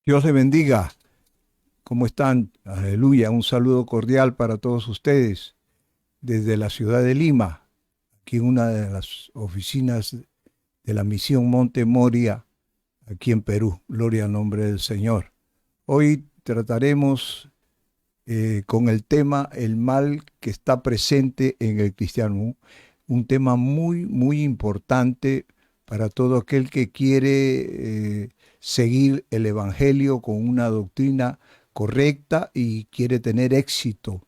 Dios le bendiga. ¿Cómo están? Aleluya. Un saludo cordial para todos ustedes desde la ciudad de Lima, aquí en una de las oficinas de la misión Monte Moria, aquí en Perú. Gloria al nombre del Señor. Hoy trataremos con el tema el mal que está presente en el cristiano. Un tema muy, muy importante para todo aquel que quiere seguir el Evangelio con una doctrina correcta y quiere tener éxito.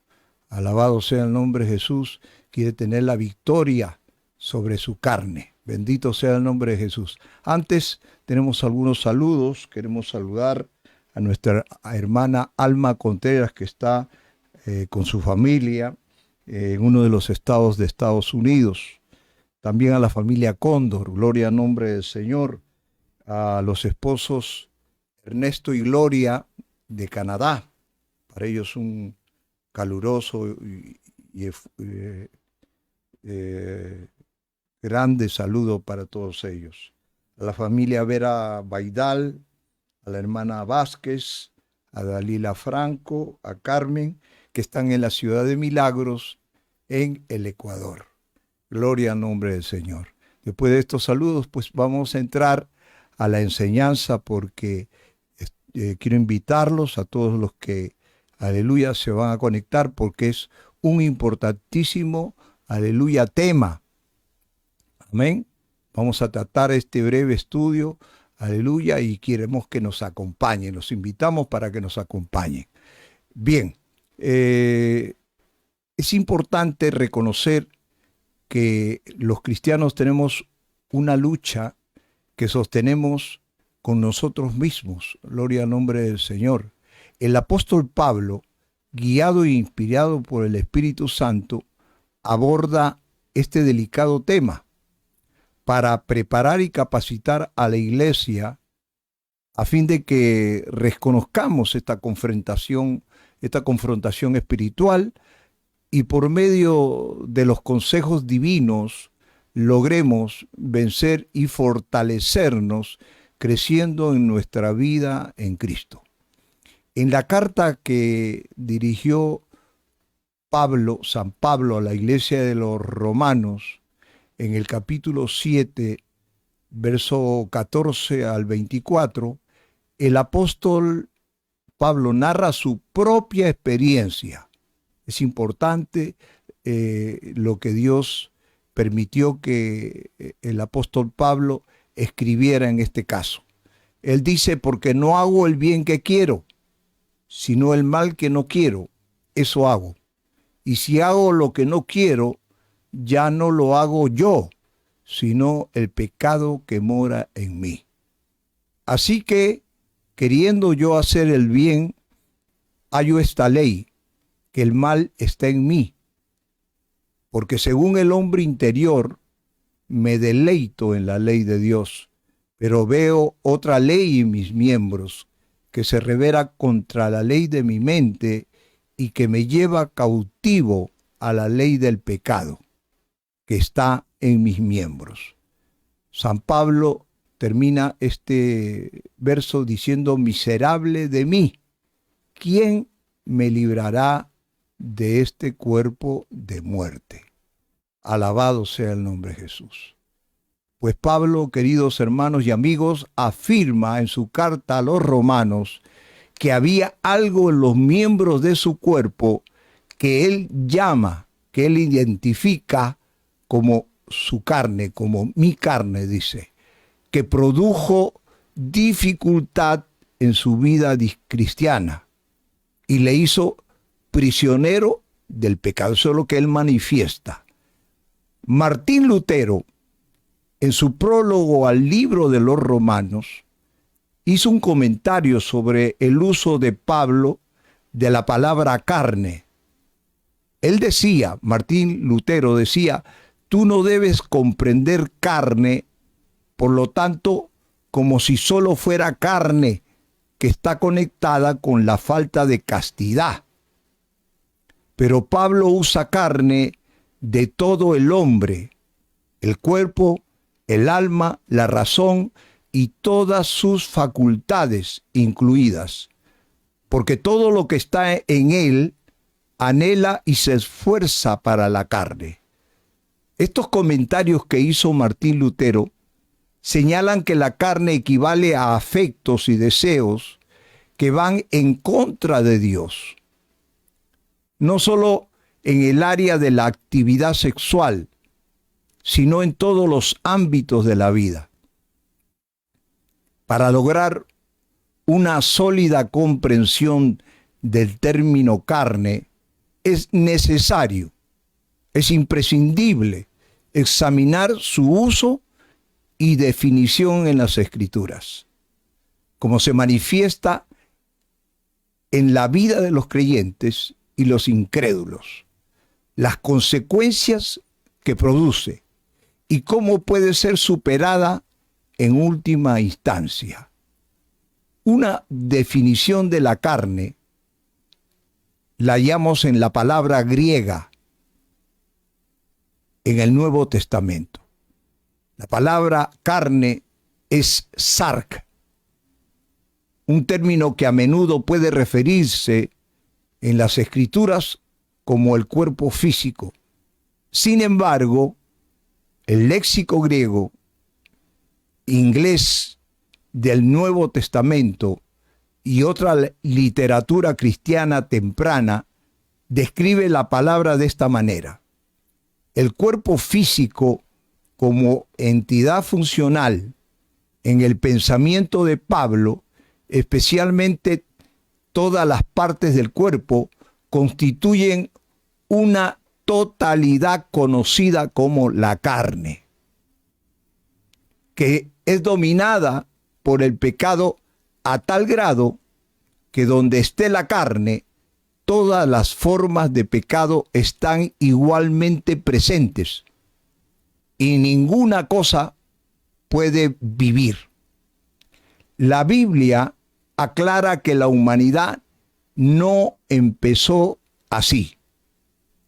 Alabado sea el nombre de Jesús, quiere tener la victoria sobre su carne. Bendito sea el nombre de Jesús. Antes tenemos algunos saludos. Queremos saludar a nuestra hermana Alma Contreras, que está con su familia en uno de los estados de Estados Unidos. También a la familia Cóndor, gloria al nombre del Señor. A los esposos Ernesto y Gloria de Canadá. Para ellos un caluroso y grande saludo para todos ellos. A la familia Vera Baidal, a la hermana Vázquez, a Dalila Franco, a Carmen, que están en la ciudad de Milagros, en el Ecuador. Gloria al nombre del Señor. Después de estos saludos, pues vamos a entrar a la enseñanza porque quiero invitarlos a todos los que, aleluya, se van a conectar porque es un importantísimo, aleluya, tema. Amén. Vamos a tratar este breve estudio, aleluya, y queremos que nos acompañen. Los invitamos para que nos acompañen. Bien, es importante reconocer que los cristianos tenemos una lucha que sostenemos con nosotros mismos. Gloria al nombre del Señor. El apóstol Pablo, guiado e inspirado por el Espíritu Santo, aborda este delicado tema para preparar y capacitar a la iglesia a fin de que reconozcamos esta confrontación espiritual y por medio de los consejos divinos logremos vencer y fortalecernos creciendo en nuestra vida en Cristo. En la carta que dirigió San Pablo a la iglesia de los romanos, en el capítulo 7, verso 14 al 24, el apóstol Pablo narra su propia experiencia. Es importante lo que Dios permitió que el apóstol Pablo escribiera en este caso. Él dice, porque no hago el bien que quiero, sino el mal que no quiero, eso hago. Y si hago lo que no quiero, ya no lo hago yo, sino el pecado que mora en mí. Así que, queriendo yo hacer el bien, hallo esta ley, que el mal está en mí, porque según el hombre interior, me deleito en la ley de Dios, pero veo otra ley en mis miembros, que se revela contra la ley de mi mente y que me lleva cautivo a la ley del pecado, que está en mis miembros. San Pablo termina este verso diciendo, miserable de mí, ¿quién me librará de este cuerpo de muerte? Alabado sea el nombre de Jesús. Pues Pablo, queridos hermanos y amigos, afirma en su carta a los romanos que había algo en los miembros de su cuerpo que él llama, que él identifica como su carne, como mi carne, dice, que produjo dificultad en su vida cristiana y le hizo prisionero del pecado. Eso es lo que él manifiesta. Martín Lutero, en su prólogo al libro de los Romanos, hizo un comentario sobre el uso de Pablo de la palabra carne. Él decía, Martín Lutero decía, tú no debes comprender carne, por lo tanto, como si solo fuera carne que está conectada con la falta de castidad. Pero Pablo usa carne de todo el hombre, el cuerpo, el alma, la razón y todas sus facultades incluidas, porque todo lo que está en él anhela y se esfuerza para la carne. Estos comentarios que hizo Martín Lutero señalan que la carne equivale a afectos y deseos que van en contra de Dios, no solo en el área de la actividad sexual, sino en todos los ámbitos de la vida. Para lograr una sólida comprensión del término carne, es necesario, es imprescindible examinar su uso y definición en las Escrituras, como se manifiesta en la vida de los creyentes y los incrédulos, las consecuencias que produce y cómo puede ser superada en última instancia. Una definición de la carne la hallamos en la palabra griega en el Nuevo Testamento. La palabra carne es sark, un término que a menudo puede referirse en las Escrituras como el cuerpo físico. Sin embargo, el léxico griego, inglés del Nuevo Testamento y otra literatura cristiana temprana describe la palabra de esta manera: el cuerpo físico como entidad funcional en el pensamiento de Pablo, especialmente todas las partes del cuerpo, constituyen una totalidad conocida como la carne, que es dominada por el pecado a tal grado que donde esté la carne, todas las formas de pecado están igualmente presentes y ninguna cosa puede vivir. La Biblia aclara que la humanidad no empezó así.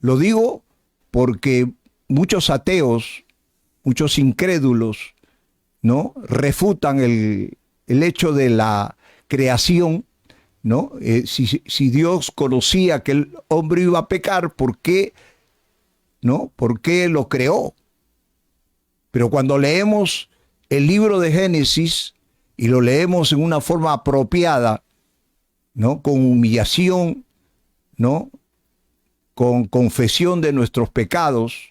Lo digo porque muchos ateos, muchos incrédulos, ¿no?, refutan el hecho de la creación, ¿no? Si Dios conocía que el hombre iba a pecar, ¿por qué, no? ¿Por qué lo creó? Pero cuando leemos el libro de Génesis y lo leemos en una forma apropiada, ¿no?, con humillación, ¿no?, con confesión de nuestros pecados,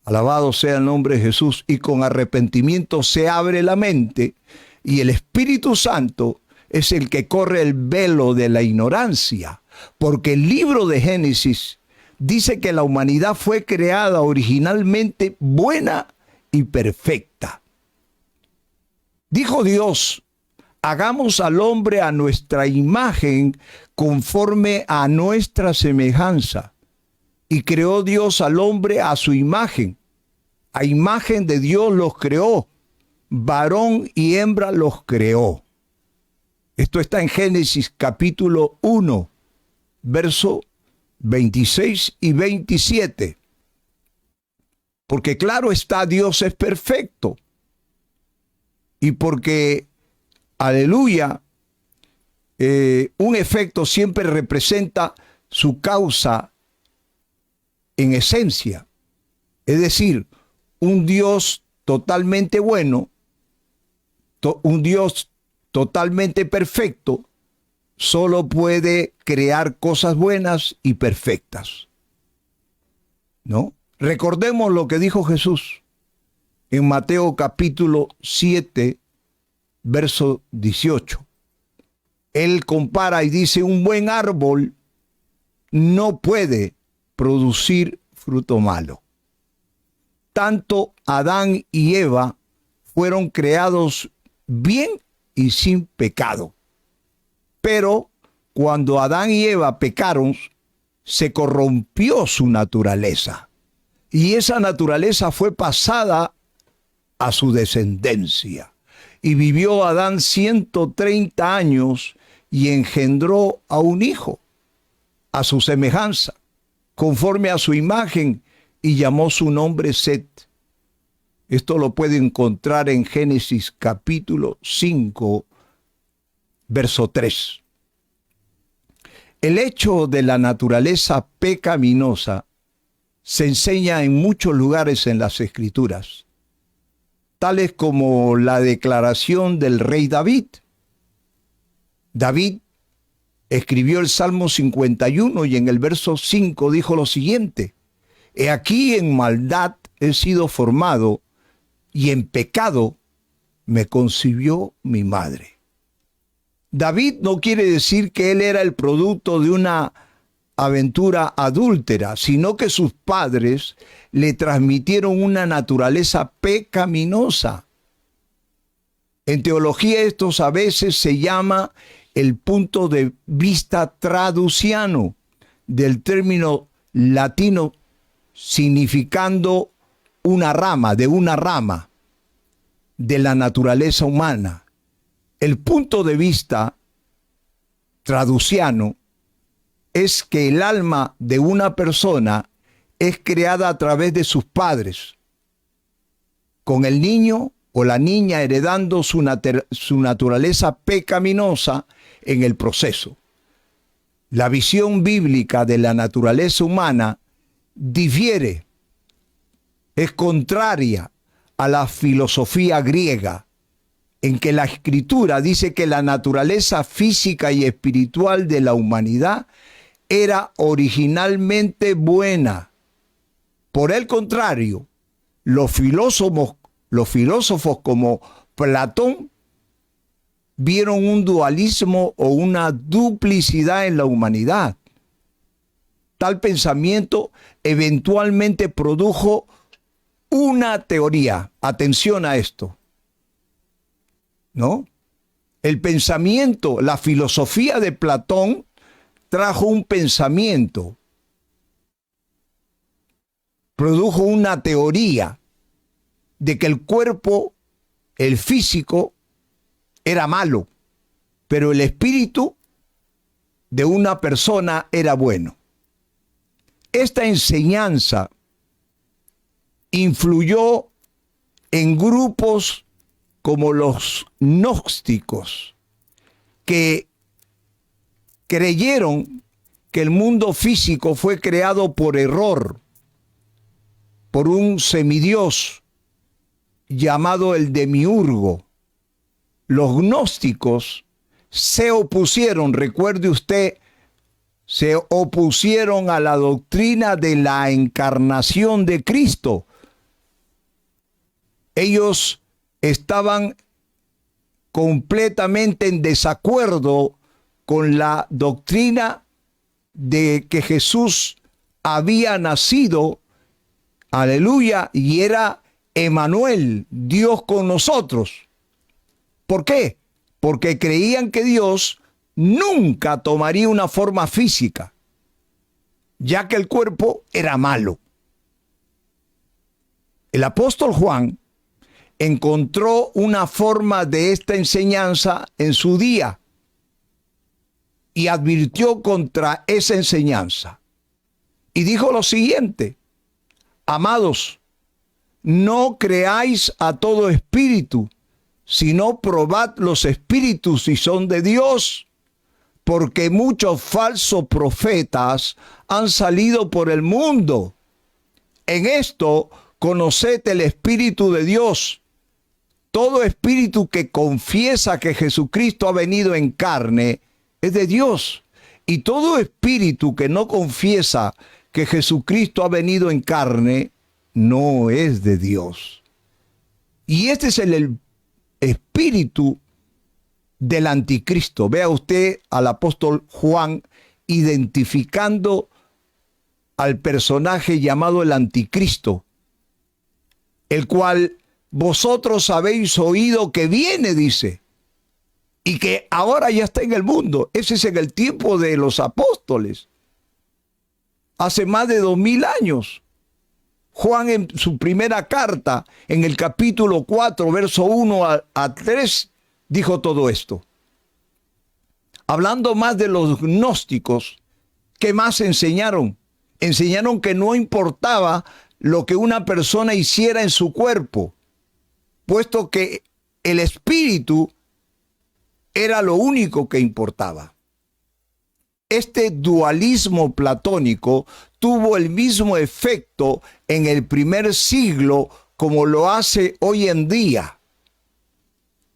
alabado sea el nombre de Jesús, y con arrepentimiento se abre la mente, y el Espíritu Santo es el que corre el velo de la ignorancia, porque el libro de Génesis dice que la humanidad fue creada originalmente buena y perfecta. Dijo Dios: hagamos al hombre a nuestra imagen, conforme a nuestra semejanza. Y creó Dios al hombre a su imagen. A imagen de Dios los creó. Varón y hembra los creó. Esto está en Génesis capítulo 1, verso 26 y 27. Porque claro está, Dios es perfecto. Y porque, aleluya, un efecto siempre representa su causa en esencia. Es decir, un Dios totalmente bueno, un Dios totalmente perfecto, solo puede crear cosas buenas y perfectas, ¿no? Recordemos lo que dijo Jesús en Mateo capítulo 7, verso 18. Él compara y dice: un buen árbol no puede producir fruto malo. Tanto Adán y Eva fueron creados bien y sin pecado. Pero cuando Adán y Eva pecaron, se corrompió su naturaleza. Y esa naturaleza fue pasada a su descendencia. Y vivió Adán 130 años y engendró a un hijo a su semejanza, conforme a su imagen, y llamó su nombre Set. Esto lo puede encontrar en Génesis capítulo 5, verso 3. El hecho de la naturaleza pecaminosa se enseña en muchos lugares en las Escrituras, tales como la declaración del rey David. David escribió el Salmo 51 y en el verso 5 dijo lo siguiente: He aquí en maldad he sido formado y en pecado me concibió mi madre. David no quiere decir que él era el producto de una aventura adúltera, sino que sus padres le transmitieron una naturaleza pecaminosa. En teología esto a veces se llama el punto de vista traduciano, del término latino significando una rama de la naturaleza humana. El punto de vista traduciano es que el alma de una persona es creada a través de sus padres, con el niño o la niña heredando su naturaleza pecaminosa en el proceso. La visión bíblica de la naturaleza humana difiere, es contraria a la filosofía griega, en que la Escritura dice que la naturaleza física y espiritual de la humanidad era originalmente buena. Por el contrario, los filósofos como Platón vieron un dualismo o una duplicidad en la humanidad. Tal pensamiento eventualmente produjo una teoría. Atención a esto, ¿no? El pensamiento, la filosofía de Platón trajo un pensamiento, produjo una teoría de que el cuerpo, el físico, era malo, pero el espíritu de una persona era bueno. Esta enseñanza influyó en grupos como los gnósticos, que creyeron que el mundo físico fue creado por error, por un semidios llamado el Demiurgo. Los gnósticos se opusieron, recuerde usted, se opusieron a la doctrina de la encarnación de Cristo. Ellos estaban completamente en desacuerdo con la doctrina de que Jesús había nacido, aleluya, y era Emmanuel, Dios con nosotros. ¿Por qué? Porque creían que Dios nunca tomaría una forma física, ya que el cuerpo era malo. El apóstol Juan encontró una forma de esta enseñanza en su día y advirtió contra esa enseñanza. Y dijo lo siguiente: amados, no creáis a todo espíritu, sino probad los espíritus si son de Dios, porque muchos falsos profetas han salido por el mundo. En esto conoced el Espíritu de Dios. Todo espíritu que confiesa que Jesucristo ha venido en carne es de Dios. Y todo espíritu que no confiesa que Jesucristo ha venido en carne no es de Dios. Y este es el espíritu del anticristo. Vea usted al apóstol Juan identificando al personaje llamado el anticristo, el cual vosotros habéis oído que viene, dice, y que ahora ya está en el mundo. Ese es en el tiempo de los apóstoles, hace más de 2000 años. Juan en su primera carta, en el capítulo 4, verso 1 a 3, dijo todo esto. Hablando más de los gnósticos, ¿qué más enseñaron? Enseñaron que no importaba lo que una persona hiciera en su cuerpo, puesto que el espíritu era lo único que importaba. Este dualismo platónico tuvo el mismo efecto en el primer siglo como lo hace hoy en día.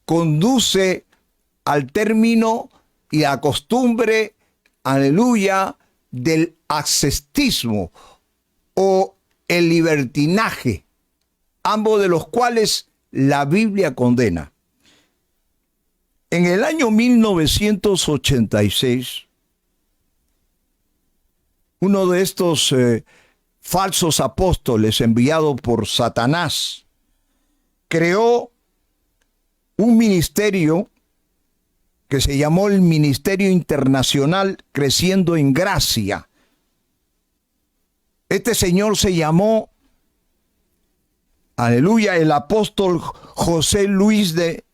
Conduce al término y a costumbre, aleluya, del ascetismo o el libertinaje, ambos de los cuales la Biblia condena. En el año 1986, uno de estos falsos apóstoles enviado por Satanás creó un ministerio que se llamó el Ministerio Internacional Creciendo en Gracia. Este señor se llamó, aleluya, el apóstol José Luis de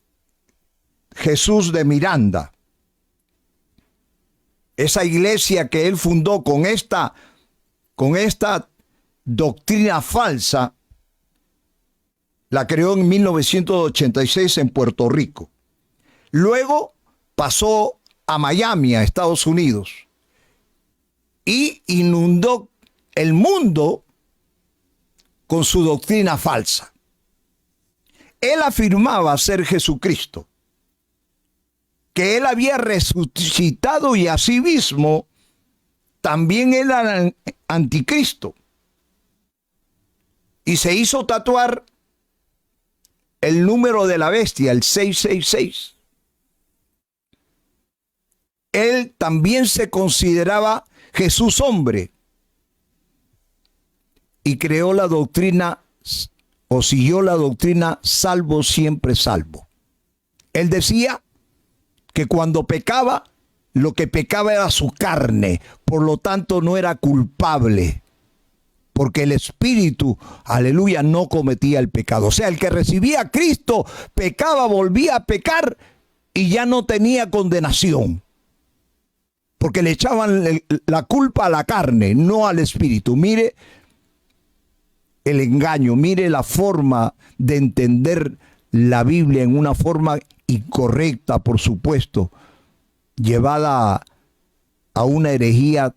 Jesús de Miranda. Esa iglesia que él fundó con esta doctrina falsa, la creó en 1986 en Puerto Rico. Luego pasó a Miami, a Estados Unidos, y inundó el mundo con su doctrina falsa. Él afirmaba ser Jesucristo, que él había resucitado y asimismo también él era anticristo. Y se hizo tatuar el número de la bestia, el 666. Él también se consideraba Jesús hombre y creó la doctrina o siguió la doctrina salvo siempre salvo. Él decía que cuando pecaba, lo que pecaba era su carne, por lo tanto no era culpable, porque el espíritu, aleluya, no cometía el pecado. O sea, el que recibía a Cristo pecaba, volvía a pecar y ya no tenía condenación, porque le echaban la culpa a la carne, no al espíritu. Mire el engaño, mire la forma de entender la Biblia en una forma incorrecta, por supuesto, llevada a una herejía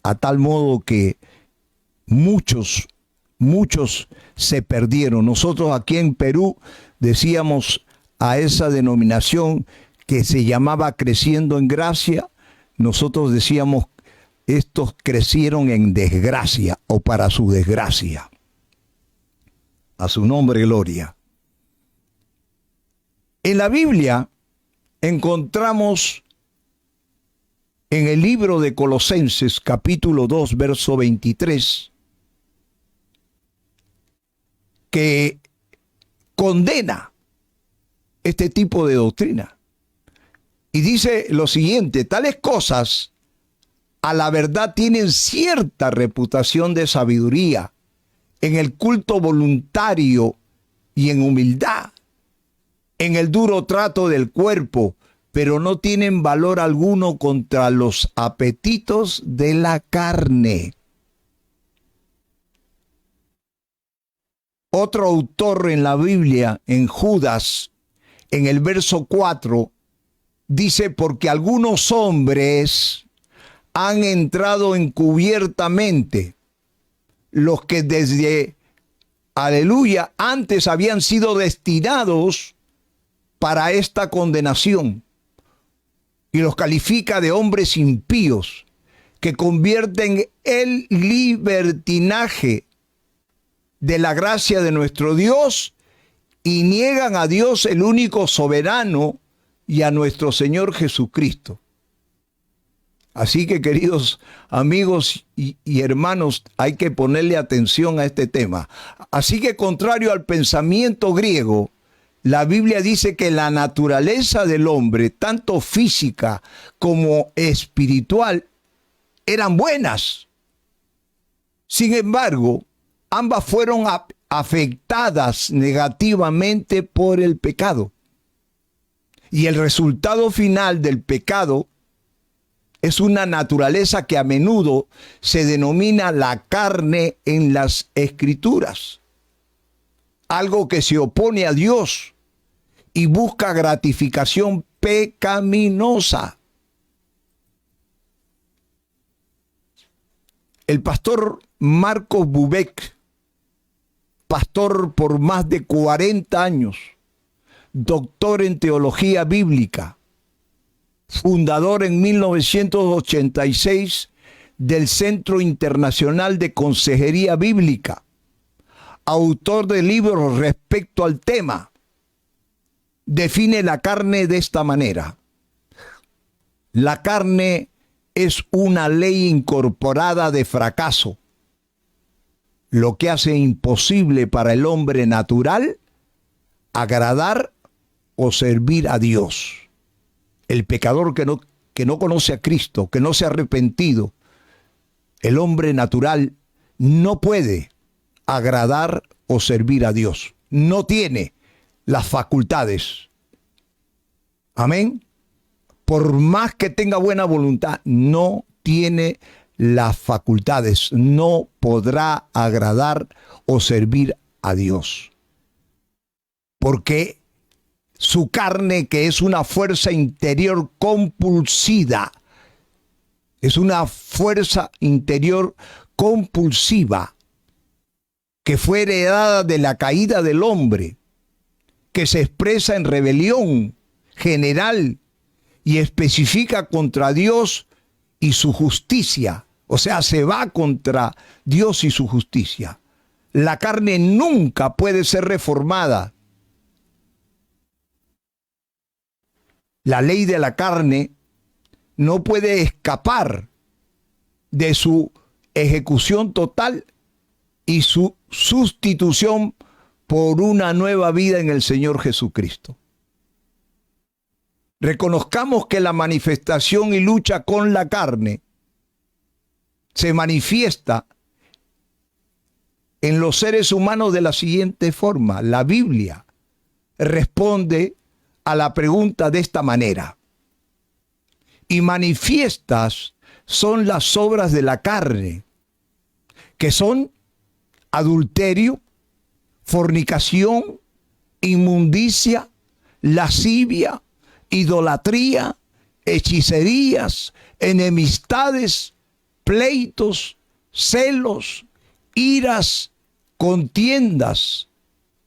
a tal modo que muchos se perdieron. Nosotros aquí en Perú decíamos a esa denominación que se llamaba Creciendo en Gracia, nosotros decíamos estos crecieron en desgracia o para su desgracia. A su nombre gloria. En la Biblia encontramos en el libro de Colosenses capítulo 2 verso 23 que condena este tipo de doctrina. Y dice lo siguiente: tales cosas a la verdad tienen cierta reputación de sabiduría en el culto voluntario y en humildad, en el duro trato del cuerpo, pero no tienen valor alguno contra los apetitos de la carne. Otro autor en la Biblia, en Judas, en el verso 4, dice: porque algunos hombres han entrado encubiertamente, los que desde, aleluya, antes habían sido destinados para esta condenación. Y los califica de hombres impíos, que convierten el libertinaje de la gracia de nuestro Dios y niegan a Dios, el único soberano, y a nuestro Señor Jesucristo. Así que, queridos amigos y hermanos, hay que ponerle atención a este tema. Así que, contrario al pensamiento griego, la Biblia dice que la naturaleza del hombre, tanto física como espiritual, eran buenas. Sin embargo, ambas fueron afectadas negativamente por el pecado. Y el resultado final del pecado es una naturaleza que a menudo se denomina la carne en las Escrituras. algo que se opone a Dios y busca gratificación pecaminosa. El pastor Marcos Bubeck, pastor por más de 40 años, doctor en teología bíblica, fundador en 1986 del Centro Internacional de Consejería Bíblica, autor de libros respecto al tema, define la carne de esta manera: la carne es una ley incorporada de fracaso, lo que hace imposible para el hombre natural agradar o servir a Dios. El pecador que no conoce a Cristo, que no se ha arrepentido, el hombre natural no puede agradar o servir a Dios. No tiene las facultades. Amén. Por más que tenga buena voluntad, no tiene las facultades. No podrá agradar o servir a Dios. Porque su carne, que es una fuerza interior compulsiva, es una fuerza interior compulsiva que fue heredada de la caída del hombre, que se expresa en rebelión general y especifica contra Dios y su justicia. O sea, se va contra Dios y su justicia. La carne nunca puede ser reformada. La ley de la carne no puede escapar de su ejecución total y su sustitución por una nueva vida en el Señor Jesucristo. Reconozcamos que la manifestación y lucha con la carne se manifiesta en los seres humanos de la siguiente forma. La Biblia responde a la pregunta de esta manera: y manifiestas son las obras de la carne, que son adulterio, fornicación, inmundicia, lascivia, idolatría, hechicerías, enemistades, pleitos, celos, iras, contiendas,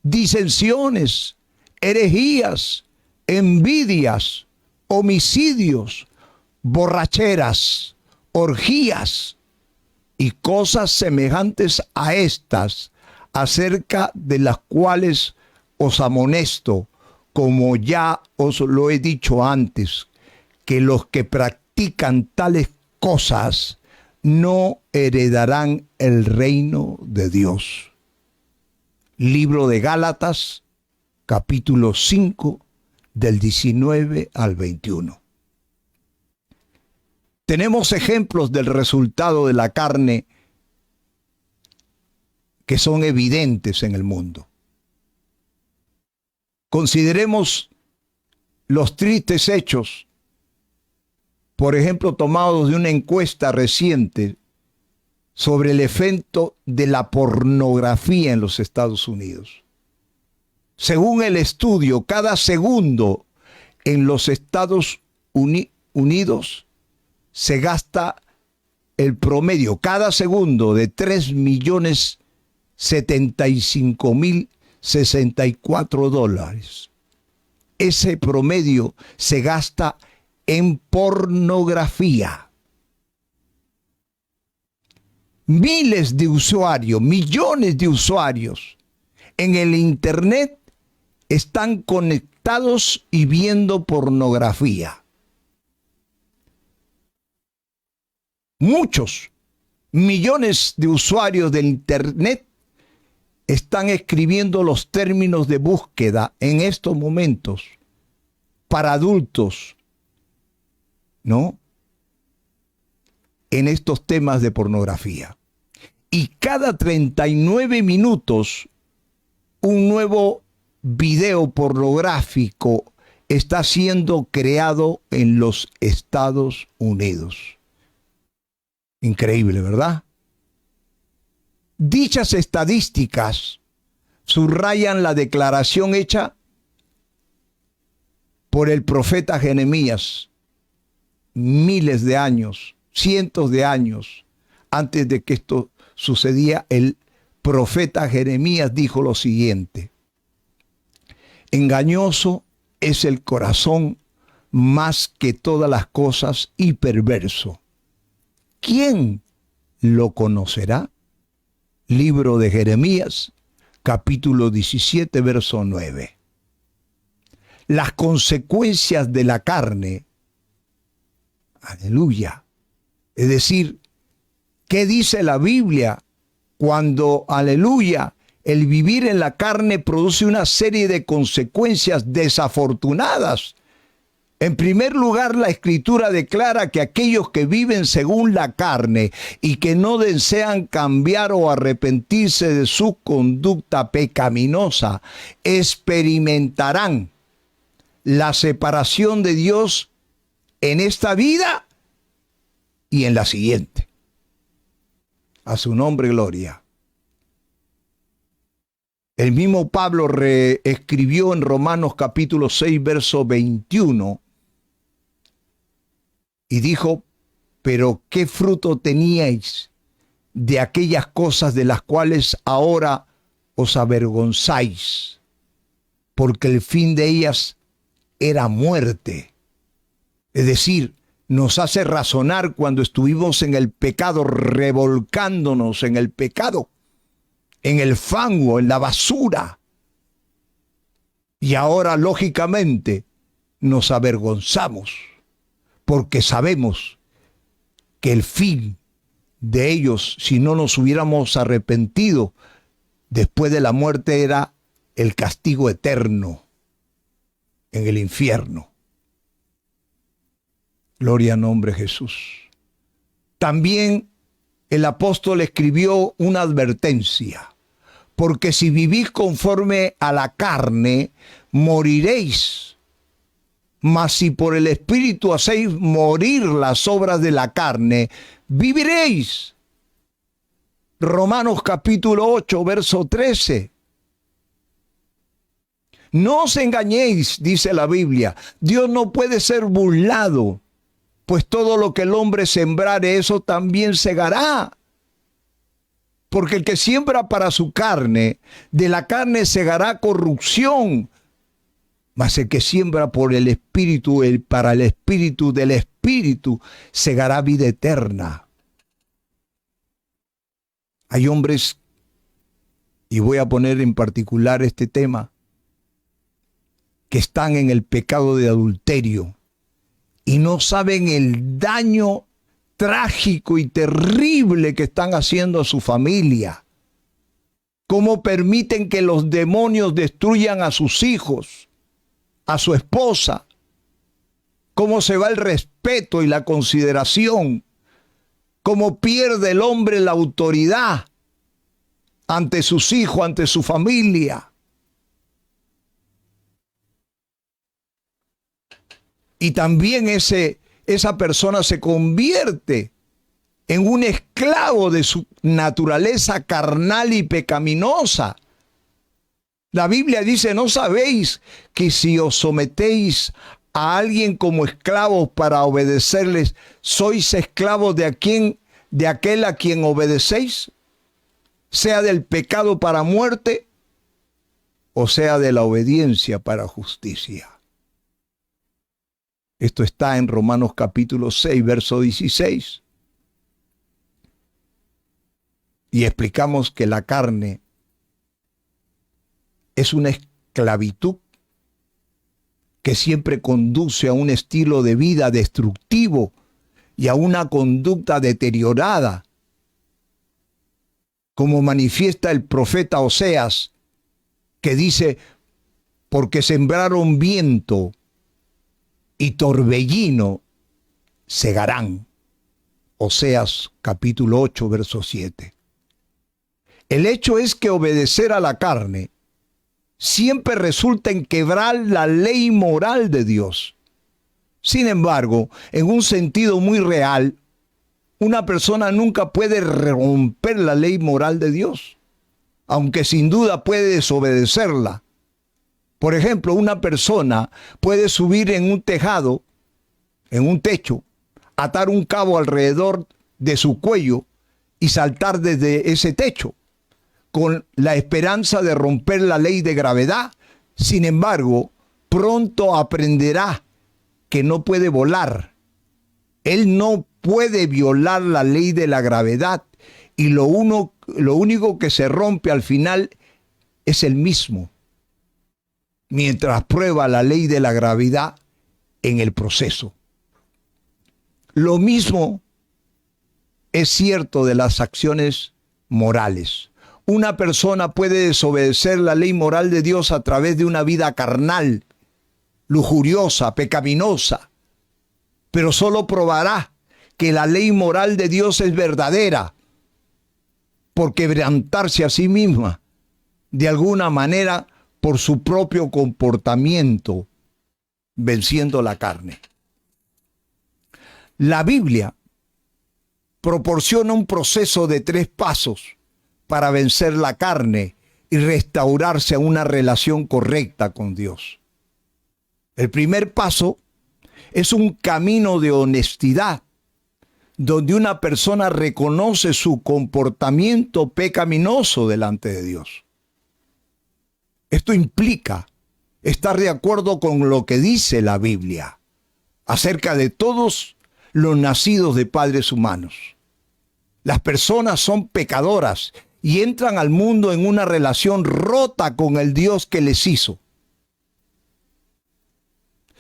disensiones, herejías, envidias, homicidios, borracheras, orgías y cosas semejantes a estas, acerca de las cuales os amonesto, como ya os lo he dicho antes, que los que practican tales cosas no heredarán el reino de Dios. Libro de Gálatas, capítulo 5, del 19 al 21. Tenemos ejemplos del resultado de la carne que son evidentes en el mundo. Consideremos los tristes hechos, por ejemplo, tomados de una encuesta reciente sobre el efecto de la pornografía en los Estados Unidos. Según el estudio, cada segundo en los Estados Unidos se gasta el promedio, cada segundo, de 3.075.064 dólares. Ese promedio se gasta en pornografía. Miles de usuarios, millones de usuarios en el Internet están conectados y viendo pornografía. Muchos millones de usuarios del Internet están escribiendo los términos de búsqueda en estos momentos para adultos, ¿no?, en estos temas de pornografía. Y cada 39 minutos un nuevo video pornográfico está siendo creado en los Estados Unidos. Increíble, ¿verdad? Dichas estadísticas subrayan la declaración hecha por el profeta Jeremías miles de años, cientos de años antes de que esto sucedía. El profeta Jeremías dijo lo siguiente: engañoso es el corazón más que todas las cosas y perverso. ¿Quién lo conocerá? Libro de Jeremías, capítulo 17, verso 9. Las consecuencias de la carne, aleluya, es decir, ¿qué dice la Biblia cuando, aleluya, el vivir en la carne produce una serie de consecuencias desafortunadas? En primer lugar, la Escritura declara que aquellos que viven según la carne y que no desean cambiar o arrepentirse de su conducta pecaminosa, experimentarán la separación de Dios en esta vida y en la siguiente. A su nombre, gloria. El mismo Pablo reescribió en Romanos capítulo 6, verso 21, y dijo: pero ¿qué fruto teníais de aquellas cosas de las cuales ahora os avergonzáis? Porque el fin de ellas era muerte. Es decir, nos hace razonar cuando estuvimos en el pecado, revolcándonos en el pecado, en el fango, en la basura. Y ahora, lógicamente, nos avergonzamos, porque sabemos que el fin de ellos, si no nos hubiéramos arrepentido, después de la muerte era el castigo eterno en el infierno. Gloria al nombre de Jesús. También el apóstol escribió una advertencia: porque si vivís conforme a la carne, moriréis. Mas si por el Espíritu hacéis morir las obras de la carne, viviréis. Romanos capítulo 8, verso 13. No os engañéis, dice la Biblia. Dios no puede ser burlado, pues todo lo que el hombre sembrare, eso también segará. Porque el que siembra para su carne, de la carne segará corrupción. Mas el que siembra por el Espíritu, para el Espíritu del Espíritu, segará vida eterna. Hay hombres, y voy a poner en particular este tema, que están en el pecado de adulterio y no saben el daño trágico y terrible que están haciendo a su familia. Cómo permiten que los demonios destruyan a sus hijos, a su esposa. Cómo se va el respeto y la consideración. Cómo pierde el hombre la autoridad ante sus hijos, ante su familia. Y también esa persona se convierte en un esclavo de su naturaleza carnal y pecaminosa. La Biblia dice: ¿no sabéis que si os sometéis a alguien como esclavos para obedecerles, sois esclavos de aquel a quien obedecéis? Sea del pecado para muerte, o sea de la obediencia para justicia. Esto está en Romanos capítulo 6, verso 16. Y explicamos que la carne es una esclavitud que siempre conduce a un estilo de vida destructivo y a una conducta deteriorada, como manifiesta el profeta Oseas, que dice: porque sembraron viento y torbellino, segarán. Oseas capítulo 8, verso 7. El hecho es que obedecer a la carne siempre resulta en quebrar la ley moral de Dios. Sin embargo, en un sentido muy real, una persona nunca puede romper la ley moral de Dios. aunque sin duda puede desobedecerla. Por ejemplo, una persona puede subir en un tejado, en un techo, atar un cabo alrededor de su cuello y saltar desde ese techo, con la esperanza de romper la ley de gravedad. Sin embargo, pronto aprenderá que no puede volar. Él no puede violar la ley de la gravedad y lo único que se rompe al final es el mismo, mientras prueba la ley de la gravedad en el proceso. Lo mismo es cierto de las acciones morales. Una persona puede desobedecer la ley moral de Dios a través de una vida carnal, lujuriosa, pecaminosa, pero solo probará que la ley moral de Dios es verdadera por quebrantarse a sí misma, de alguna manera, por su propio comportamiento, venciendo la carne. La Biblia proporciona un proceso de 3 pasos para vencer la carne y restaurarse a una relación correcta con Dios. El primer paso es un camino de honestidad, donde una persona reconoce su comportamiento pecaminoso delante de Dios. Esto implica estar de acuerdo con lo que dice la Biblia acerca de todos los nacidos de padres humanos. Las personas son pecadoras y entran al mundo en una relación rota con el Dios que les hizo.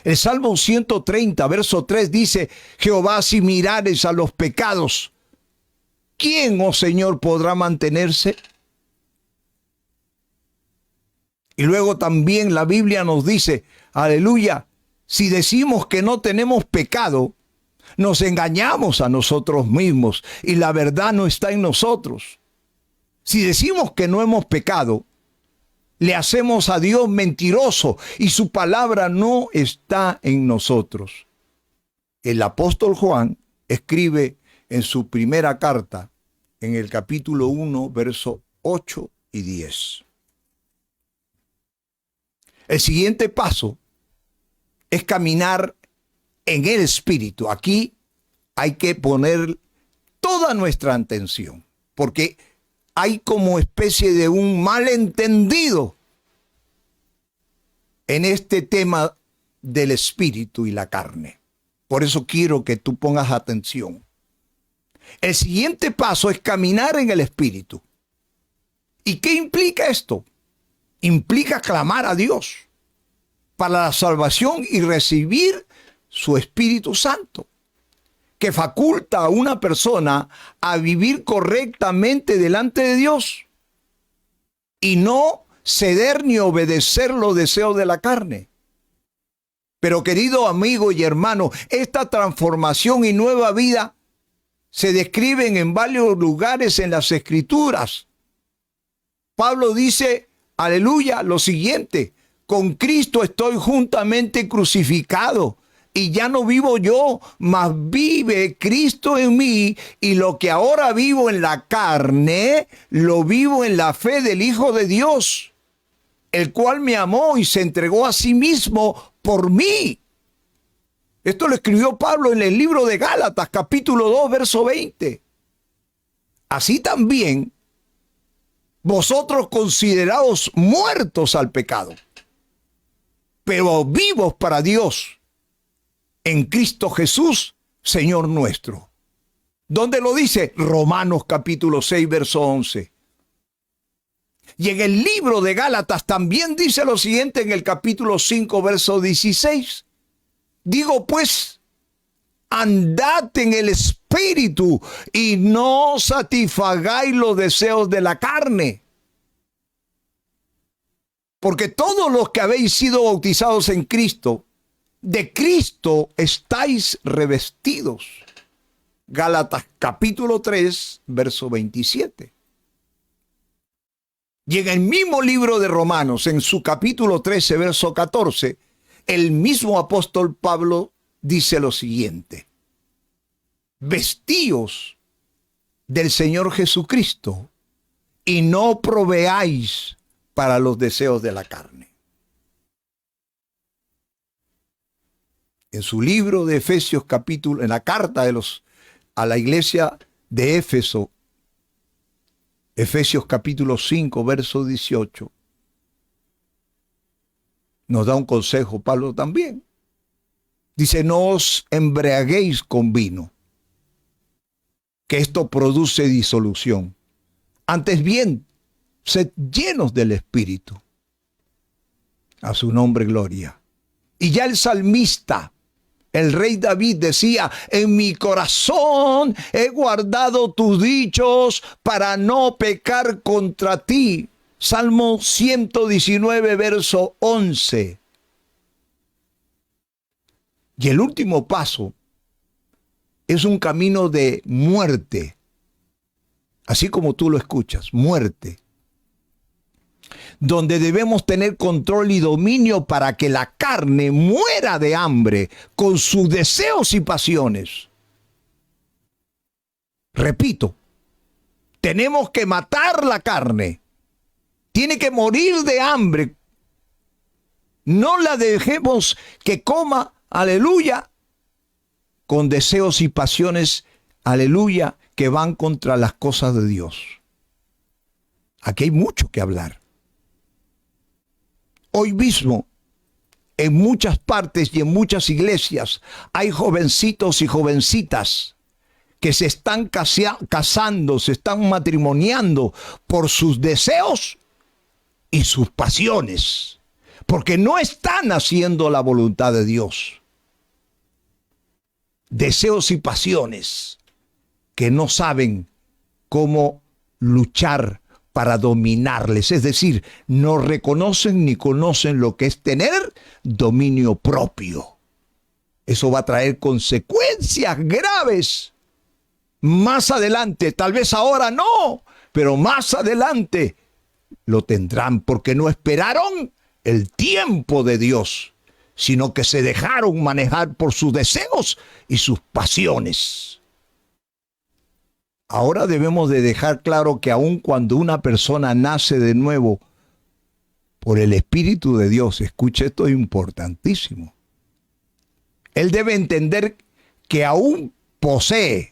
El Salmo 130, verso 3 dice: Jehová, si mirares a los pecados, ¿quién, oh Señor, podrá mantenerse? Y luego también la Biblia nos dice, aleluya, si decimos que no tenemos pecado, nos engañamos a nosotros mismos y la verdad no está en nosotros. Si decimos que no hemos pecado, le hacemos a Dios mentiroso y su palabra no está en nosotros. El apóstol Juan escribe en su primera carta, en el capítulo 1, versos 8 y 10. El siguiente paso es caminar en el Espíritu. Aquí hay que poner toda nuestra atención, porque hay como especie de un malentendido en este tema del espíritu y la carne. Por eso quiero que tú pongas atención. El siguiente paso es caminar en el espíritu. ¿Y qué implica esto? Implica clamar a Dios para la salvación y recibir su Espíritu Santo, que faculta a una persona a vivir correctamente delante de Dios y no ceder ni obedecer los deseos de la carne. Pero querido amigo y hermano, esta transformación y nueva vida se describen en varios lugares en las Escrituras. Pablo dice, aleluya, lo siguiente: con Cristo estoy juntamente crucificado, y ya no vivo yo, mas vive Cristo en mí, y lo que ahora vivo en la carne, lo vivo en la fe del Hijo de Dios, el cual me amó y se entregó a sí mismo por mí. Esto lo escribió Pablo en el libro de Gálatas, capítulo 2, verso 20. Así también, vosotros consideraos muertos al pecado, pero vivos para Dios en Cristo Jesús, Señor nuestro. ¿Dónde lo dice? Romanos capítulo 6, verso 11. Y en el libro de Gálatas también dice lo siguiente en el capítulo 5, verso 16. Digo pues, andad en el Espíritu y no satisfagáis los deseos de la carne. Porque todos los que habéis sido bautizados en Cristo, de Cristo estáis revestidos. Gálatas capítulo 3, verso 27. Y en el mismo libro de Romanos, en su capítulo 13, verso 14, el mismo apóstol Pablo dice lo siguiente: vestíos del Señor Jesucristo y no proveáis para los deseos de la carne. En su libro de Efesios capítulo, en la carta a la iglesia de Éfeso, Efesios capítulo 5, verso 18, nos da un consejo, Pablo también. Dice, no os embriaguéis con vino, que esto produce disolución. Antes bien, sed llenos del Espíritu. A su nombre, gloria. Y ya el salmista, el rey David decía, en mi corazón he guardado tus dichos para no pecar contra ti. Salmo 119, verso 11. Y el último paso es un camino de muerte, así como tú lo escuchas, muerte, donde debemos tener control y dominio para que la carne muera de hambre con sus deseos y pasiones. Repito, tenemos que matar la carne, tiene que morir de hambre. No la dejemos que coma, aleluya, con deseos y pasiones, aleluya, que van contra las cosas de Dios. Aquí hay mucho que hablar. Hoy mismo, en muchas partes y en muchas iglesias, hay jovencitos y jovencitas que se están casando, se están matrimoniando por sus deseos y sus pasiones, porque no están haciendo la voluntad de Dios. Deseos y pasiones que no saben cómo luchar para dominarles, es decir, no reconocen ni conocen lo que es tener dominio propio. Eso va a traer consecuencias graves. Más adelante, tal vez ahora no, pero más adelante lo tendrán porque no esperaron el tiempo de Dios, sino que se dejaron manejar por sus deseos y sus pasiones. Ahora debemos de dejar claro que aun cuando una persona nace de nuevo por el Espíritu de Dios, escuche, esto es importantísimo. Él debe entender que aún posee,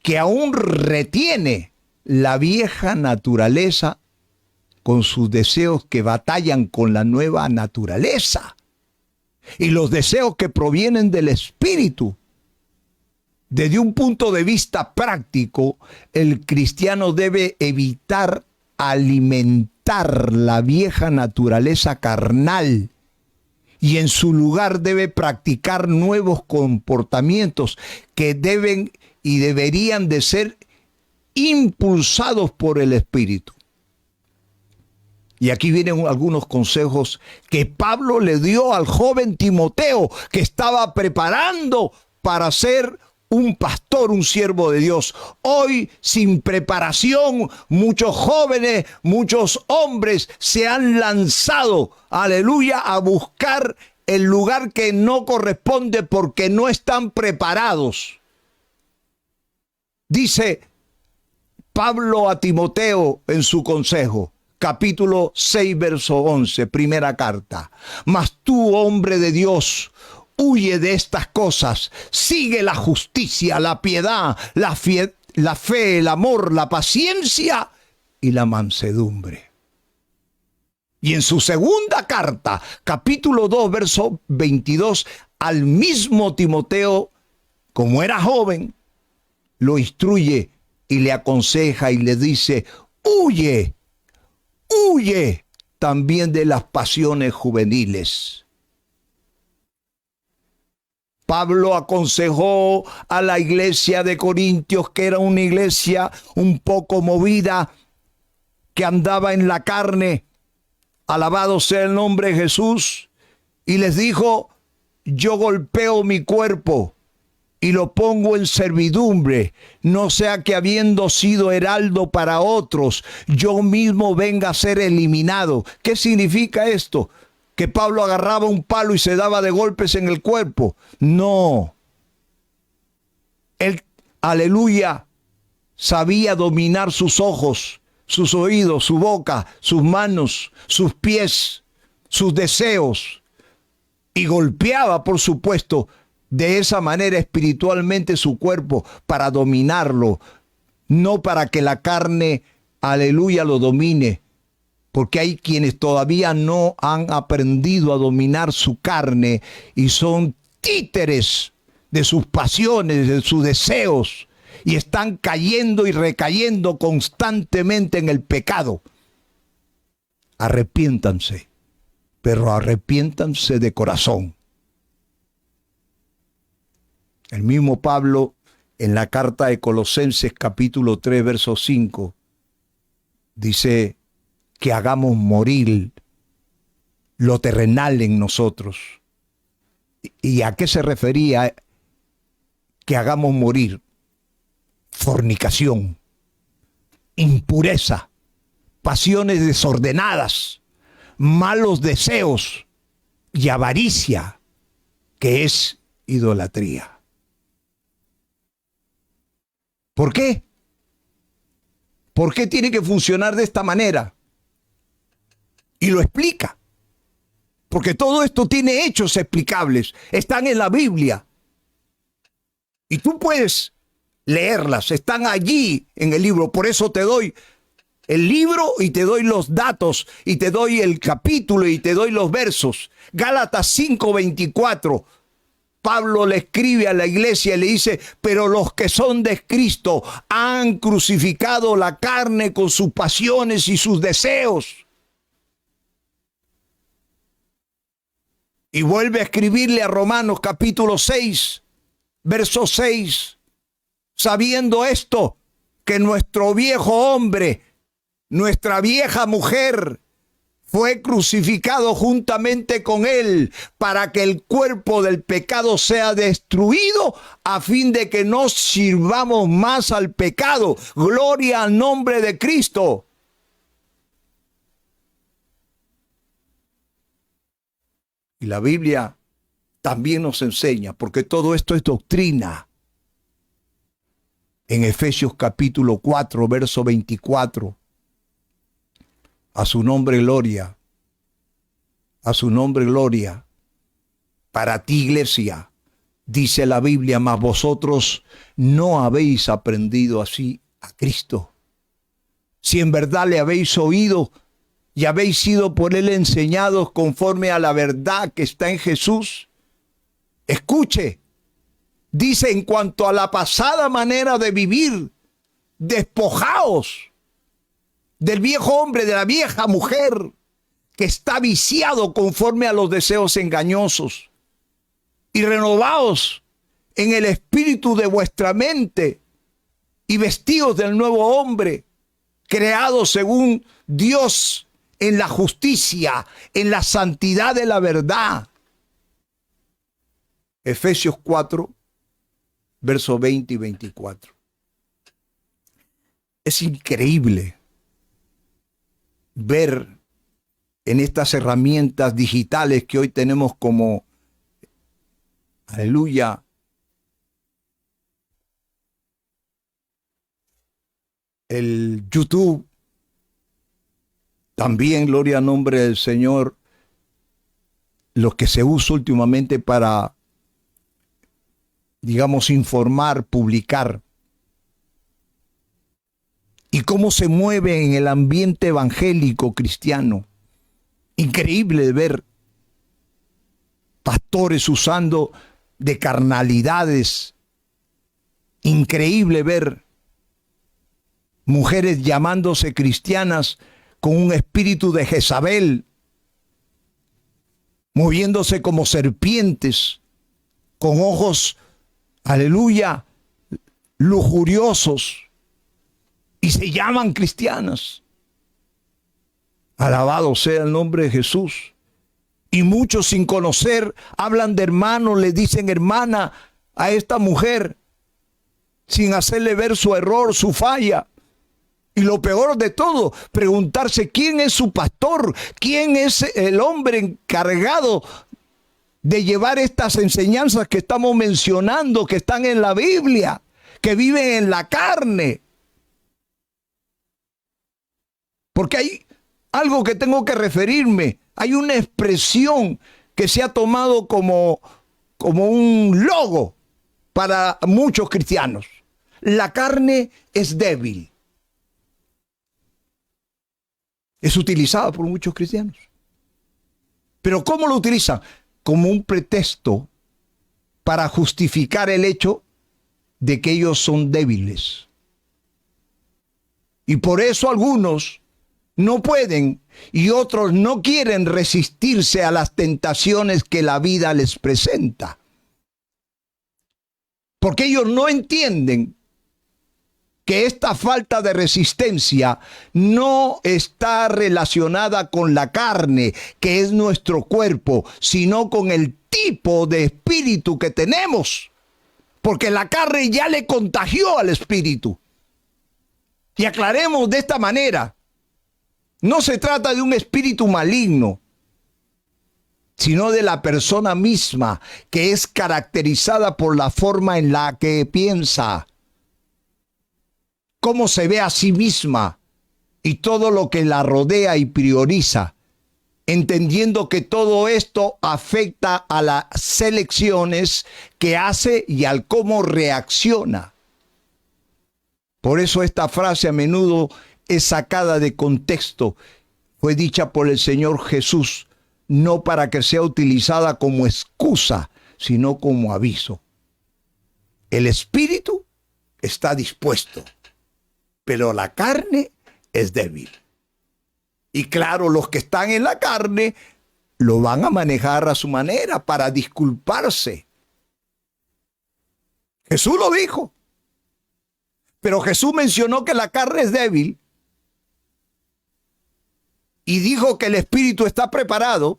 que aún retiene la vieja naturaleza con sus deseos que batallan con la nueva naturaleza y los deseos que provienen del Espíritu. Desde un punto de vista práctico, el cristiano debe evitar alimentar la vieja naturaleza carnal y en su lugar debe practicar nuevos comportamientos que deben y deberían de ser impulsados por el Espíritu. Y aquí vienen algunos consejos que Pablo le dio al joven Timoteo, que estaba preparando para ser un pastor, un siervo de Dios. Hoy, sin preparación, muchos jóvenes, muchos hombres se han lanzado, aleluya, a buscar el lugar que no corresponde porque no están preparados. Dice Pablo a Timoteo en su consejo, capítulo 6, verso 11, primera carta. Mas tú, hombre de Dios, huye de estas cosas, sigue la justicia, la piedad, la fe, el amor, la paciencia y la mansedumbre. Y en su segunda carta, capítulo 2, verso 22, al mismo Timoteo, como era joven, lo instruye y le aconseja y le dice, huye también de las pasiones juveniles. Pablo aconsejó a la iglesia de Corintios, que era una iglesia un poco movida, que andaba en la carne, alabado sea el nombre de Jesús, y les dijo, yo golpeo mi cuerpo y lo pongo en servidumbre, no sea que habiendo sido heraldo para otros, yo mismo venga a ser eliminado. ¿Qué significa esto? ¿Que Pablo agarraba un palo y se daba de golpes en el cuerpo? No. Él, aleluya, sabía dominar sus ojos, sus oídos, su boca, sus manos, sus pies, sus deseos. Y golpeaba, por supuesto, de esa manera espiritualmente su cuerpo para dominarlo, no para que la carne, aleluya, lo domine. Porque hay quienes todavía no han aprendido a dominar su carne y son títeres de sus pasiones, de sus deseos, y están cayendo y recayendo constantemente en el pecado. Arrepiéntanse, pero arrepiéntanse de corazón. El mismo Pablo, en la carta de Colosenses capítulo 3, verso 5, dice que hagamos morir lo terrenal en nosotros. ¿Y a qué se refería que hagamos morir? Fornicación, impureza, pasiones desordenadas, malos deseos y avaricia, que es idolatría. ¿Por qué? ¿Por qué tiene que funcionar de esta manera? Y lo explica. Porque todo esto tiene hechos explicables. Están en la Biblia. Y tú puedes leerlas. Están allí en el libro. Por eso te doy el libro y te doy los datos. Y te doy el capítulo y te doy los versos. Gálatas 5:24. Pablo le escribe a la iglesia y le dice: pero los que son de Cristo han crucificado la carne con sus pasiones y sus deseos. Y vuelve a escribirle a Romanos capítulo 6, verso 6. Sabiendo esto, que nuestro viejo hombre, nuestra vieja mujer, fue crucificado juntamente con él para que el cuerpo del pecado sea destruido, a fin de que no sirvamos más al pecado. Gloria al nombre de Cristo. Y la Biblia también nos enseña, porque todo esto es doctrina. En Efesios capítulo 4, verso 24. A su nombre gloria. A su nombre gloria. Para ti, iglesia, dice la Biblia: mas vosotros no habéis aprendido así a Cristo. Si en verdad le habéis oído y habéis sido por él enseñados conforme a la verdad que está en Jesús. Escuche, dice: en cuanto a la pasada manera de vivir, despojaos del viejo hombre, de la vieja mujer, que está viciado conforme a los deseos engañosos, y renovaos en el espíritu de vuestra mente, y vestidos del nuevo hombre, creado según Dios en la justicia, en la santidad de la verdad. Efesios 4, versos 20 y 24. Es increíble ver en estas herramientas digitales que hoy tenemos como, aleluya, el YouTube, también, gloria al nombre del Señor, los que se usa últimamente para, digamos, informar, publicar, y cómo se mueve en el ambiente evangélico cristiano. Increíble de ver pastores usando de carnalidades. Increíble ver mujeres llamándose cristianas con un espíritu de Jezabel, moviéndose como serpientes, con ojos, aleluya, lujuriosos, y se llaman cristianas. Alabado sea el nombre de Jesús. Y muchos, sin conocer, hablan de hermano, le dicen hermana a esta mujer, sin hacerle ver su error, su falla. Y lo peor de todo, preguntarse quién es su pastor, quién es el hombre encargado de llevar estas enseñanzas que estamos mencionando, que están en la Biblia, que viven en la carne. Porque hay algo que tengo que referirme. Hay una expresión que se ha tomado como un logo para muchos cristianos. La carne es débil. Es utilizada por muchos cristianos. Pero ¿cómo lo utilizan? Como un pretexto para justificar el hecho de que ellos son débiles. Y por eso algunos no pueden y otros no quieren resistirse a las tentaciones que la vida les presenta. Porque ellos no entienden que esta falta de resistencia no está relacionada con la carne, que es nuestro cuerpo, sino con el tipo de espíritu que tenemos. Porque la carne ya le contagió al espíritu. Y aclaremos de esta manera, no se trata de un espíritu maligno, sino de la persona misma, que es caracterizada por la forma en la que piensa, cómo se ve a sí misma y todo lo que la rodea y prioriza, entendiendo que todo esto afecta a las elecciones que hace y al cómo reacciona. Por eso esta frase a menudo es sacada de contexto. Fue dicha por el Señor Jesús, no para que sea utilizada como excusa, sino como aviso. El espíritu está dispuesto, pero la carne es débil. Y claro, los que están en la carne lo van a manejar a su manera para disculparse. Jesús lo dijo. Pero Jesús mencionó que la carne es débil y dijo que el espíritu está preparado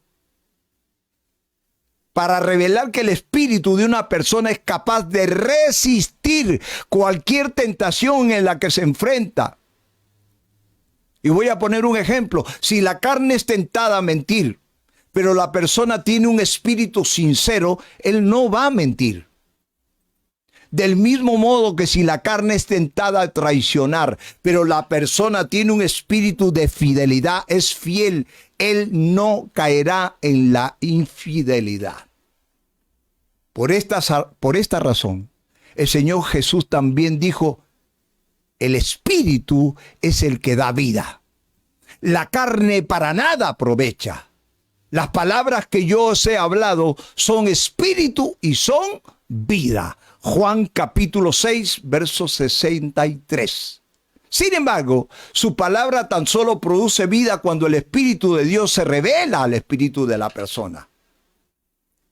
para revelar que el espíritu de una persona es capaz de resistir cualquier tentación en la que se enfrenta. Y voy a poner un ejemplo. Si la carne es tentada a mentir, pero la persona tiene un espíritu sincero, él no va a mentir. Del mismo modo que si la carne es tentada a traicionar, pero la persona tiene un espíritu de fidelidad, es fiel, él no caerá en la infidelidad. Por esta razón, el Señor Jesús también dijo, el espíritu es el que da vida. La carne para nada aprovecha. Las palabras que yo os he hablado son espíritu y son vida. Juan capítulo 6, verso 63. Sin embargo, su palabra tan solo produce vida cuando el Espíritu de Dios se revela al espíritu de la persona.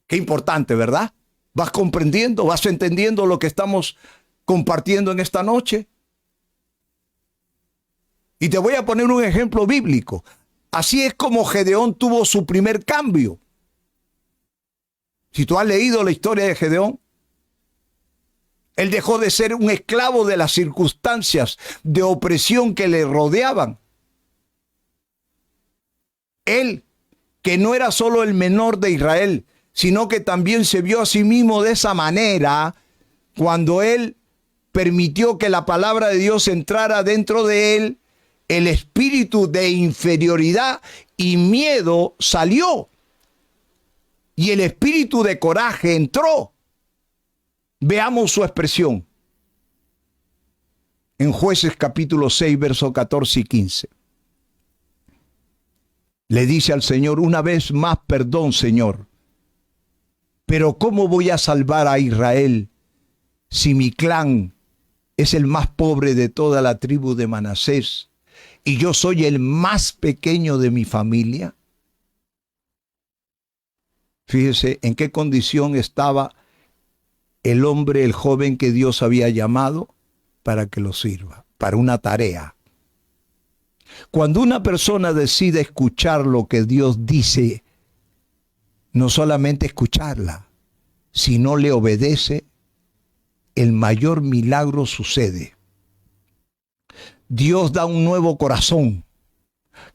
Qué importante, ¿verdad? ¿Vas comprendiendo? ¿Vas entendiendo lo que estamos compartiendo en esta noche? Y te voy a poner un ejemplo bíblico. Así es como Gedeón tuvo su primer cambio. Si tú has leído la historia de Gedeón, él dejó de ser un esclavo de las circunstancias de opresión que le rodeaban. Él, que no era solo el menor de Israel, sino que también se vio a sí mismo de esa manera cuando él permitió que la palabra de Dios entrara dentro de él, el espíritu de inferioridad y miedo salió y el espíritu de coraje entró. Veamos su expresión en Jueces capítulo 6, versos 14 y 15. Le dice al Señor, una vez más, perdón, Señor, pero ¿cómo voy a salvar a Israel si mi clan es el más pobre de toda la tribu de Manasés y yo soy el más pequeño de mi familia? Fíjese en qué condición estaba el hombre, el joven que Dios había llamado para que lo sirva, para una tarea. Cuando una persona decide escuchar lo que Dios dice, no solamente escucharla, sino le obedece, el mayor milagro sucede. Dios da un nuevo corazón,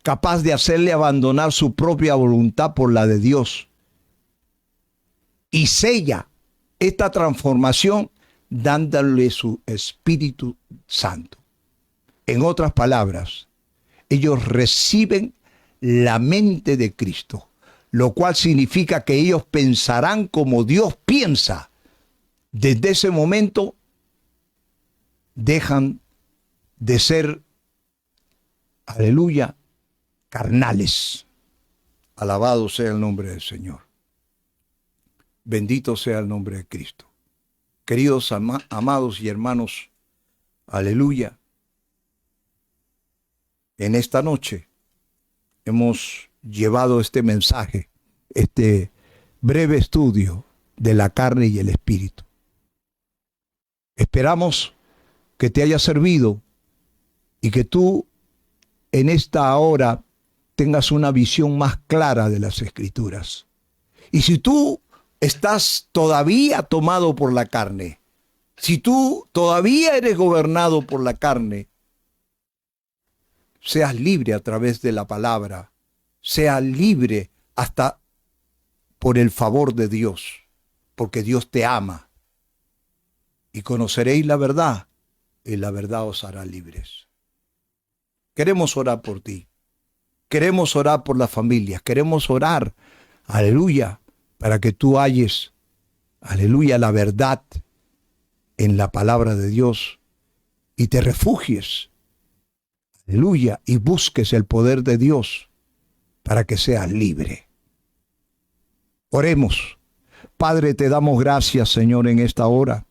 capaz de hacerle abandonar su propia voluntad por la de Dios. Y sella esta transformación dándole su Espíritu Santo. En otras palabras, ellos reciben la mente de Cristo, lo cual significa que ellos pensarán como Dios piensa. Desde ese momento dejan de ser, aleluya, carnales. Alabado sea el nombre del Señor. Bendito sea el nombre de Cristo. Queridos amados y hermanos, aleluya. En esta noche hemos llevado este mensaje, este breve estudio de la carne y el espíritu. Esperamos que te haya servido y que tú en esta hora tengas una visión más clara de las Escrituras. Y si tú estás todavía tomado por la carne, si tú todavía eres gobernado por la carne, seas libre a través de la palabra, seas libre hasta por el favor de Dios, porque Dios te ama. Y conoceréis la verdad, y la verdad os hará libres. Queremos orar por ti. Queremos orar por las familias. Queremos orar, aleluya, para que tú halles, aleluya, la verdad en la palabra de Dios y te refugies, aleluya, y busques el poder de Dios para que seas libre. Oremos. Padre, te damos gracias, Señor, en esta hora.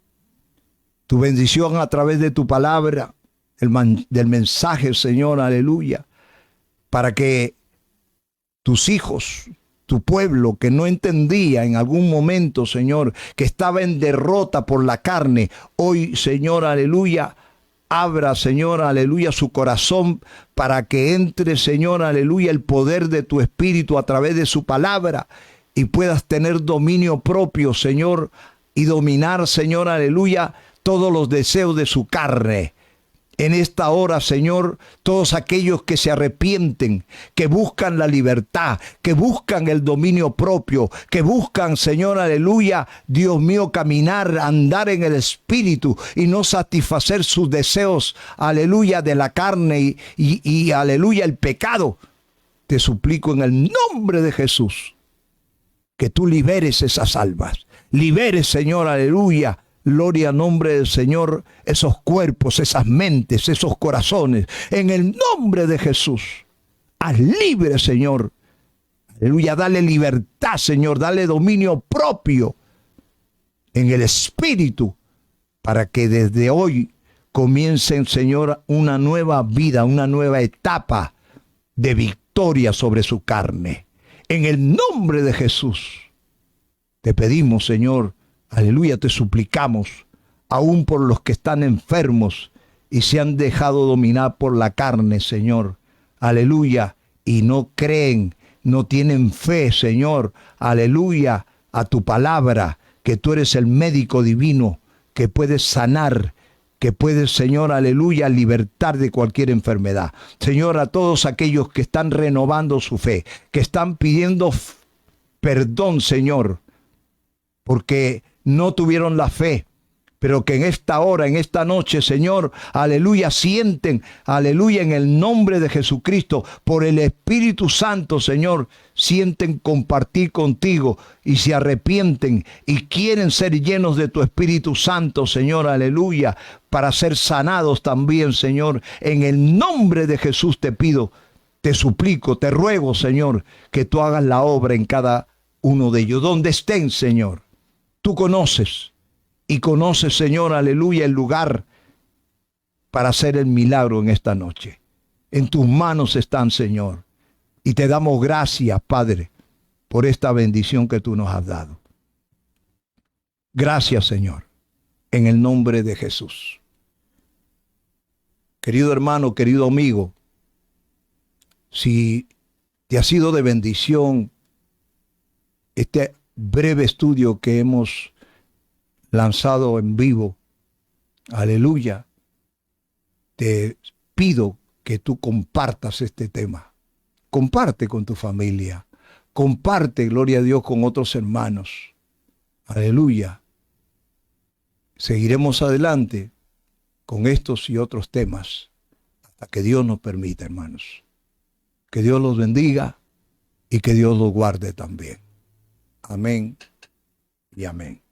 Tu bendición a través de tu palabra, del mensaje, Señor, aleluya, para que tus hijos, tu pueblo que no entendía en algún momento, Señor, que estaba en derrota por la carne, hoy, Señor, aleluya, abra, Señor, aleluya, su corazón para que entre, Señor, aleluya, el poder de tu Espíritu a través de su palabra y puedas tener dominio propio, Señor, y dominar, Señor, aleluya, todos los deseos de su carne. En esta hora, Señor, todos aquellos que se arrepienten, que buscan la libertad, que buscan el dominio propio, que buscan, Señor, aleluya, Dios mío, caminar, andar en el Espíritu y no satisfacer sus deseos, aleluya, de la carne y aleluya, el pecado. Te suplico en el nombre de Jesús que tú liberes esas almas. Liberes, Señor, aleluya. Gloria al nombre del Señor, esos cuerpos, esas mentes, esos corazones. En el nombre de Jesús, haz libre, Señor. Aleluya, dale libertad, Señor, dale dominio propio en el Espíritu para que desde hoy comiencen, Señor, una nueva vida, una nueva etapa de victoria sobre su carne. En el nombre de Jesús, te pedimos, Señor, aleluya, te suplicamos, aún por los que están enfermos y se han dejado dominar por la carne, Señor, aleluya, y no creen, no tienen fe, Señor, aleluya, a tu palabra, que tú eres el médico divino, que puedes sanar, que puedes, Señor, aleluya, libertar de cualquier enfermedad. Señor, a todos aquellos que están renovando su fe, que están pidiendo perdón, Señor, porque no tuvieron la fe, pero que en esta hora, en esta noche, Señor, aleluya, sienten, aleluya, en el nombre de Jesucristo, por el Espíritu Santo, Señor, sienten compartir contigo y se arrepienten y quieren ser llenos de tu Espíritu Santo, Señor, aleluya, para ser sanados también, Señor. En el nombre de Jesús te pido, te suplico, te ruego, Señor, que tú hagas la obra en cada uno de ellos, donde estén, Señor. Tú conoces y conoces, Señor, aleluya, el lugar para hacer el milagro en esta noche. En tus manos están, Señor. Y te damos gracias, Padre, por esta bendición que tú nos has dado. Gracias, Señor, en el nombre de Jesús. Querido hermano, querido amigo, si te ha sido de bendición este breve estudio que hemos lanzado en vivo, aleluya, te pido que tú compartas este tema. Comparte con tu familia, comparte, gloria a Dios, con otros hermanos. Aleluya. Seguiremos adelante con estos y otros temas hasta que Dios nos permita, hermanos. Que Dios los bendiga y que Dios los guarde también. Amén y amén.